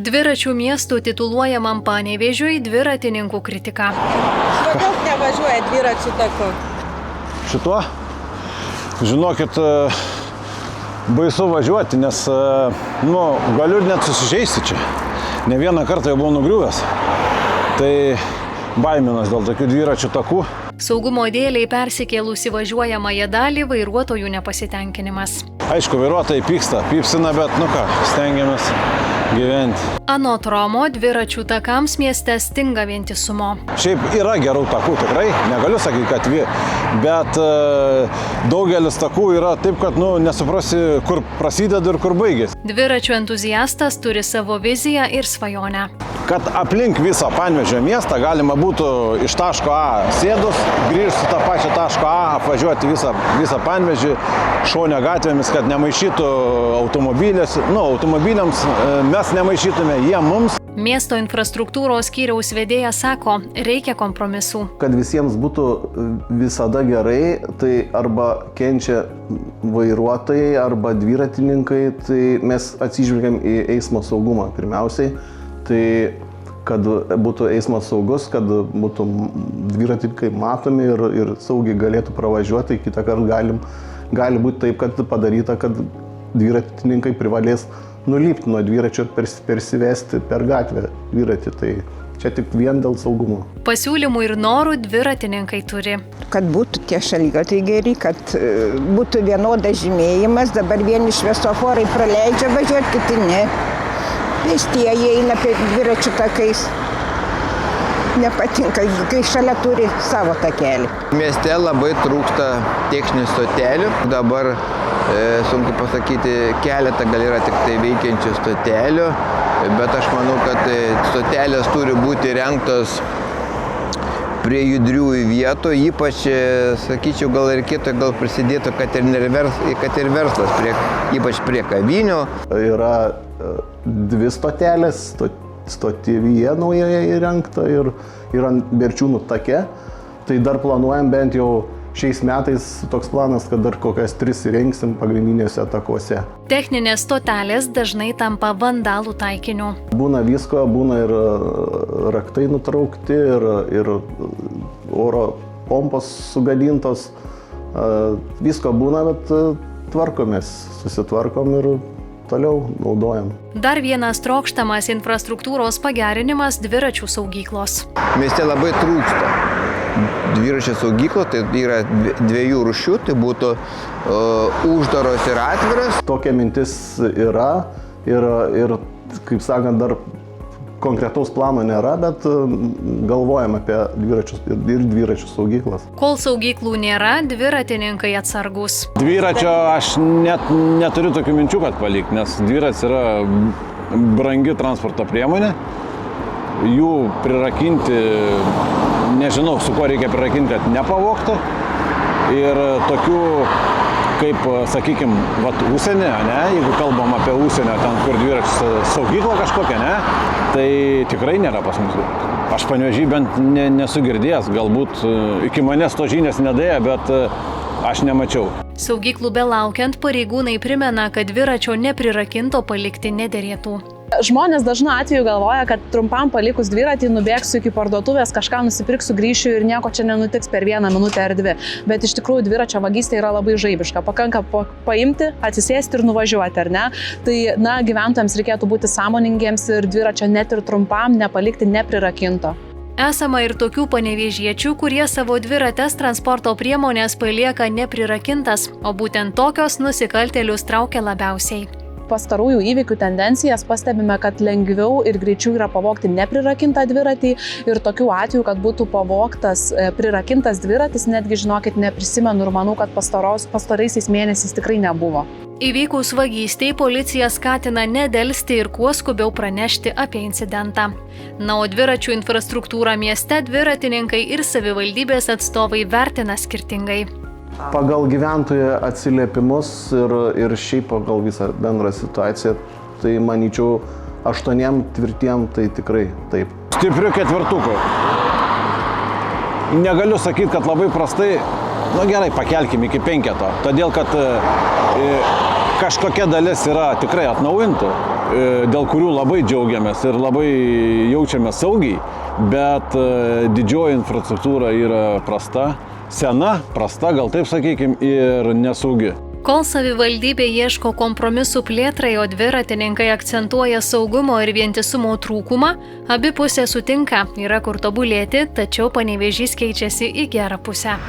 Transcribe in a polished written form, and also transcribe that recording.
Dviračių miestų tituluojamam Panevėžiui dviratininkų kritika. Kodėl nevažiuoja dviračių taku? Šituo? Žinokit, baisu važiuoti, nes galiu net susižeisti čia. Ne vieną kartą jau buvau nugriuvęs. Tai baiminas dėl tokių dviračių takų. Saugumo dėliai persikėlus į važiuojamąją dalį vairuotojų nepasitenkinimas. Aišku, vairuotojai pypsina, bet stengiamės gyventi. Anot Romo, dviračių takams mieste stinga vientisumo. Šiaip yra gerų takų tikrai, negaliu sakyti, kad bet daugelis takų yra taip, kad nesuprasi, kur prasideda ir kur baigėsi. Dviračių entuziastas turi savo viziją ir svajonę. Kad aplink visą Panevėžio miestą galima būtų iš taško A sėdus, grįžti tą pačią taško A, apvažiuoti visą Panevėžį šonio gatvėmis, kad nemaišytų automobiliams, mes nemaišytume, jie mums. Miesto infrastruktūros skyriaus vedėjas sako, reikia kompromisų. Kad visiems būtų visada gerai, tai arba kenčia vairuotojai, arba dviratininkai, tai mes atsižvelgiam į eismo saugumą pirmiausiai. Tai kad būtų eismas saugus, kad būtų dviratininkai matomi ir saugiai galėtų pravažiuoti, kitą kartą gali būti taip, kad padaryta, kad dviratininkai privalės nulipti nuo dviračio ir persivesti per gatvę dviratį. Tai čia tik vien dėl saugumo. Pasiūlymų ir norų dviratininkai turi. Kad būtų tie šaligatviai geri, kad būtų vienodas žymėjimas, dabar vieni šviesoforai praleidžia važiuoti, kiti ne. Pėstieji eina dviračių takais. Nepatinka, kai šalia turi savo takelį. Mieste labai trūksta techninių stotelių. Dabar sunku pasakyti, keletą gal yra tik tai veikiančių stotelių, bet aš manau, kad stotelės turi būti įrengtos prie judriųjų vietų, ypač, sakyčiau, gal reikėtų prisidėti, kad ir verslas, ypač prie kavinių. Yra dvi stotelės, stotyvyje naujoje įrengta ir ant Berčiūnų take. Tai dar planuojam bent jau šiais metais toks planas, kad dar kokias 3 įrengsim pagrindinėse takuose. Techninės stotelės dažnai tampa vandalų taikiniu. Būna visko, būna ir raktai nutraukti, ir oro pompos sugadintos. Visko būna, bet tvarkomės, susitvarkom ir toliau naudojam. Dar vienas trokštamas infrastruktūros pagerinimas dviračių saugyklos. Mieste labai trūksta dviračių saugyklos, tai yra 2 rūšių, tai būtų uždaros ir atviros. Tokia mintis yra ir kaip sakant, dar konkretaus plano nėra, bet galvojam apie dviračių saugyklas. Kol saugyklų nėra, dviratininkai atsargus. Dviračio aš net neturiu tokių minčių, kad palikti, nes dviratis yra brangi transporto priemonė. Jų prirakinti, nežinau, su kuo reikia prirakinti, kad nepavogtų. Ir tokių, kaip, sakykime, užsienį, jeigu kalbam apie užsienio, ten kur dviračių saugykla kažkokia, tai tikrai nėra pas mus. Aš Panevėžy bent nesu girdėjęs, galbūt iki manęs to žinias nedėjo, bet aš nemačiau. Saugyklų belaukiant pareigūnai primena, kad dviračio neprirakinto palikti nederėtų. Žmonės dažnu atveju galvoja, kad trumpam palikus dviratį nubėgsiu iki parduotuvės, kažką nusipirksiu, grįšiu ir nieko čia nenutiks per 1 minutę ar 2. Bet iš tikrųjų dviračio vagystė yra labai žaibiška. Pakanka paimti, atsisėsti ir nuvažiuoti, ar ne? Tai, gyventojams reikėtų būti sąmoningiems ir dviračio net ir trumpam nepalikti neprirakinto. Esama ir tokių panevėžiečių, kurie savo dvirates transporto priemonės palieka neprirakintas, o būtent tokios nusikaltėlius traukia labiausiai. Pastarųjų įvykių tendencijas pastebime, kad lengviau ir greičiau yra pavogti neprirakintą dviratį ir tokių atvejų, kad būtų pavogtas prirakintas dviratis, netgi, žinokit, neprisimenu ir manau, kad pastaraisiais mėnesiais tikrai nebuvo. Įvykus vagystei policija skatina nedelsti ir kuo skubiau pranešti apie incidentą. O dviračių infrastruktūrą mieste dviratininkai ir savivaldybės atstovai vertina skirtingai. Pagal gyventojų atsiliepimus ir šiaip pagal visą bendrą situaciją, tai manyčiau 8 tvirtiem tai tikrai taip. Stipriu 4. Negaliu sakyti, kad labai prastai, gerai, pakelkim iki 5, todėl kad kažkokia dalis yra tikrai atnaujintų, dėl kurių labai džiaugiamės ir labai jaučiame saugiai, bet didžioji infrastruktūra yra prasta, sena, prasta, gal taip sakykime, ir nesaugi. Kol savivaldybė ieško kompromisų plėtrai, o dviratininkai akcentuoja saugumo ir vientisumo trūkumą, abi pusės sutinka, yra kur tobulėti, tačiau Panevėžys keičiasi į gerą pusę.